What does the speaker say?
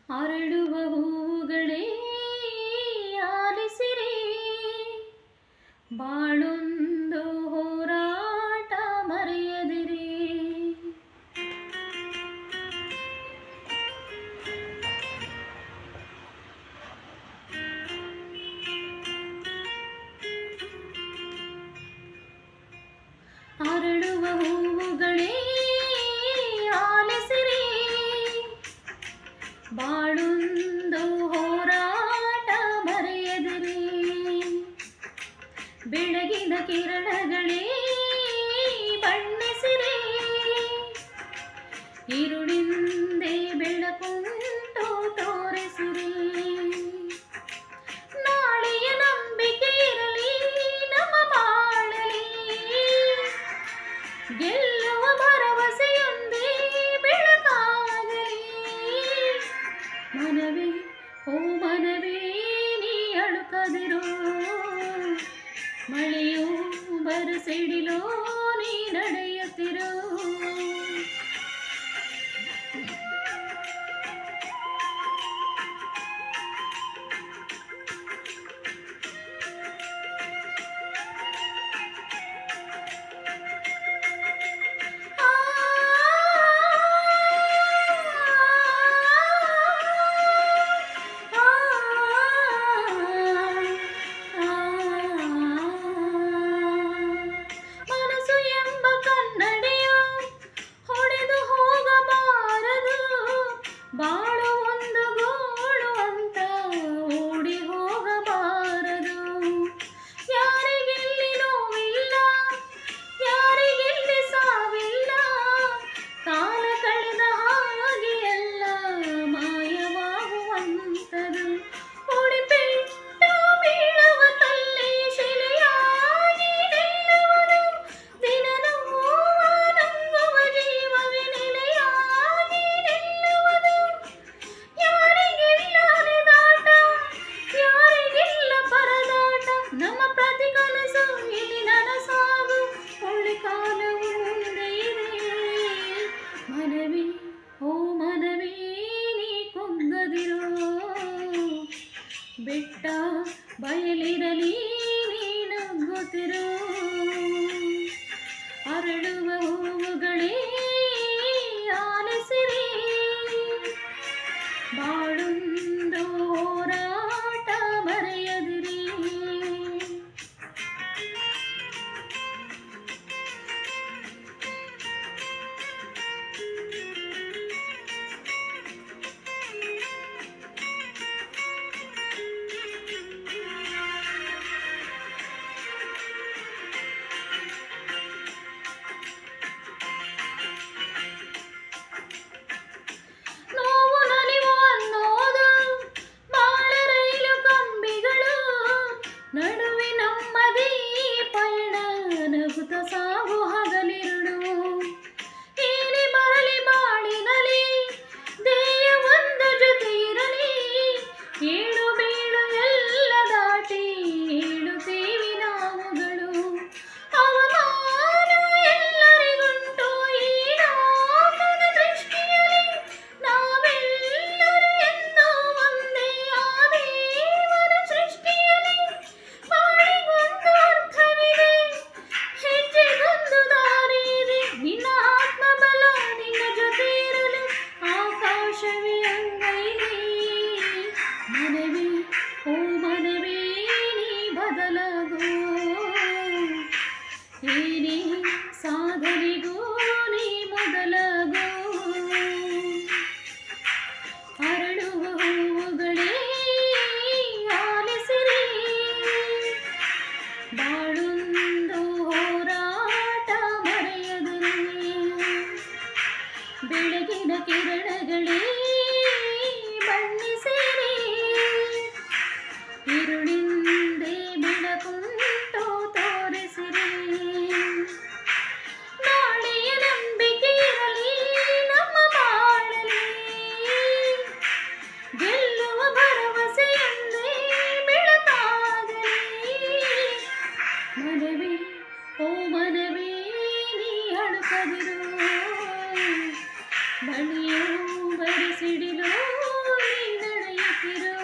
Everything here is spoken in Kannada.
ಅರಳುವ ಹೂವುಗಳೇ ಆಲಿಸಿರಿ, ಬಾಳೊಂದು ಹೋರಾಟ ಮರೆಯದಿರಿ. ಅರಳುವ ಹೂವುಗಳೇ ಆಲಿಸಿರಿ, ಬಾಳೊಂದು ಹೋರಾಟ ಮರೆಯದಿರಿ. ಬೆಳಗಿನ ಕಿರಣಗಳೇ ಬಣ್ಣಿಸಿರಿ, ഇരുಳಿಂದೆ ಬೆಳಕುಂಟು ತೋರಿಸಿರಿ. ನಾಳೆಯ ನಂಬಿಕೆ ಇರಲಿ ನಮ್ಮ ಬಾಳಲಿ, ಗೆಲ್ಲುವ ಭರವಸೆಯೊಂದೇ ಬೆಳಕಾಗಲಿ. ಮನವೇ ಓ ಮನವೇ ನೀ ಅಳುಕದಿರು, ಮಳೆಯೋ ಬರಸಿಡಿಲೋ ನೀ ನಡೆಯುತ್ತಿರು. ಬಾಳು ಒಂದು ಗೋಳು ಅಂತ ಓಡಿ ಹೋಗಬಾರದು. ಯಾರಿಗೆಲ್ಲಿ ನೋವಿಲ್ಲ, ಯಾರಿಗೆಲ್ಲಿ ಸಾವಿಲ್ಲ, ಕಾಲ ಕಳೆದ ಹಾಗೆ ಎಲ್ಲ ಮಾಯವಾಗುವಂಥದು. ಹೊಡಿಪೆಟ್ಟು ಬೀಳುವ ಕಲ್ಲೇ ಶಿಲೆಯಾಗಿ ನಿಲ್ಲುವುದು, ದಿನ ನೋವ ನುಂಗುವ ಜೀವವೇ ನೆಲೆಯಾಗಿ ನಿಲ್ಲುವುದು. ಯಾರಿಗೆಲ್ಲ ಅಲೆದಾಟ, ಯಾರಿಗೆಲ್ಲ ಪರದಾಟ, ನಮ್ಮ ಪ್ರತಿ ಕನಸು ಇಲ್ಲಿ ನನಸಾಗು, ಒಳ್ಳೆ ಕಾಲವು ಮುಂದೆ ಇದೆ. ಮನವೇ ಓ ಮನವೇ ನೀ ಕುಗ್ಗದಿರು, ಬೆಟ್ಟ ಬಯಲಿರಲಿ ನೀ ನುಗ್ಗುತ್ತಿರು. ಅರಳುವ ಹೂವುಗಳೇ ಆಲಿಸಿರಿ, ಬಾಳೊಂದು ಹೋರಾಟ ಮರೆಯದಿರಿ. ನೋವು ನಲಿವು ಅನ್ನೋದು ಬಾಳ ರೈಲು ಕಂಬಿಗಳು, ನಡುವೆ ನಮ್ಮದೇ ಪಯಣ, ನಗುತ್ತ ಸಾಗು ಹಗಲಿರುಳು. ಏನೇ ಬರಲಿ ಬಾಳಿನಲಿ, ಧ್ಯೇಯ ಒಂದು ಜೊತೆ ಇರಲಿ. ಏಳು ಬೀಳು ಎಲ್ಲ ದಾಟಿ ಏಳುತ್ತೇವೆ ನಾವುಗಳು. ಅವಮಾನ ಎಲ್ಲರಿಗುಂಟು ಈ ಲೋಕದ ದೃಷ್ಟಿಯಲ್ಲಿ, ನಾವೆಲ್ಲರೂ ಎಂದೋ ಒಂದೇ ಆ ದೇವರ ಸೃಷ್ಟಿಯಲ್ಲಿ. ಬಾಳಿಗೊಂದು ಅರ್ಥವಿದೆ, ಹೆಜ್ಜೆಗೊಂದು ದಾರಿ ಇದೆ, ನಿನ್ನ ಆತ್ಮಬಲ ನಿನ್ನ ಜೊತೆ ಇರಲಿ, ಆಕಾಶವೇ ಅಂಗೈಲಿ. ಮನವೇ ಓ ಮನವೇ ನೀ ಬದಲಾಗು, ಏನೇ ಸಾಧನೆಗೂ ನೀ ಮೊದಲಾಗು. ಅರಳುವ ಹೂವುಗಳೇ ಆಲಿಸಿರಿ, ಬಾಳೊಂದು ಹೋರಾಟ ಮರೆಯದಿರಿ. ಬೆಳಗಿನ ಕಿರಣಗಳೇ ಬಣ್ಣಿಸಿರಿ, ഇരുಳಿಂದೆ ಬೆಳಕುಂಟು ತೋರಿಸಿರಿ. ನಾಳೆಯ ನಂಬಿಕೆ ಇರಲಿ ನಮ್ಮ ಬಾಳಲಿ, ಗೆಲ್ಲುವ ಭರವಸೆಯೊಂದೇ ಬೆಳಕಾಗಲಿ. ಮನವೇ ಓ ಮನವೇ ನೀ ಅಳುಕದಿರು, ಮಳೆಯೋ ಬರಿಸಿಡಿಲೋ ನೀ ಕಾಯುತ್ತಿರು